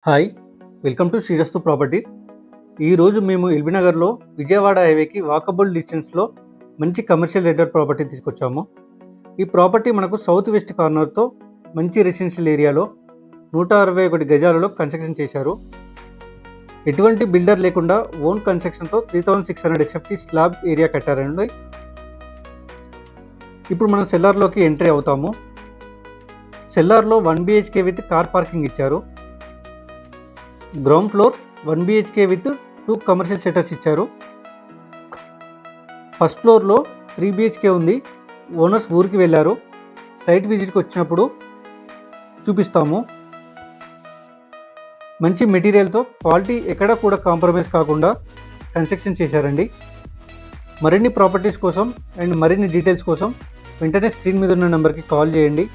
Hi, welcome to Srirastu properties. ఈరోజు మేము ఎల్బీనగర్లో విజయవాడ హైవేకి వాకబుల్ డిస్టెన్స్లో మంచి కమర్షియల్ రెంటల్ ప్రాపర్టీ తీసుకొచ్చాము. ఈ ప్రాపర్టీ మనకు సౌత్ వెస్ట్ కార్నర్తో మంచి రెసిడెన్షియల్ ఏరియాలో 161 గజాలలో కన్స్ట్రక్షన్ చేశారు. ఎటువంటి బిల్డర్ లేకుండా ఓన్ కన్స్ట్రక్షన్తో 3600 SFT స్లాబ్ ఏరియా కట్టారండి. ఇప్పుడు మనం సెల్లార్లోకి ఎంట్రీ అవుతాము. సెల్లార్లో 1 BHK విత్ కార్ పార్కింగ్ ఇచ్చారు. Ground floor 1 BHK with 2 commercial setters ఇచ్చారు. ఫస్ట్ ఫ్లోర్లో 3 BHK ఉంది. ఓనర్స్ ఊరికి వెళ్ళారు. సైట్ విజిట్కి వచ్చినప్పుడు చూపిస్తాము. మంచి మెటీరియల్తో క్వాలిటీ ఎక్కడ కూడా కాంప్రమైజ్ కాకుండా కన్స్ట్రక్షన్ చేశారండి. మరిన్ని ప్రాపర్టీస్ కోసం అండ్ మరిన్ని డీటెయిల్స్ కోసం వెంటనే స్క్రీన్ మీద ఉన్న నెంబర్కి కాల్ చేయండి.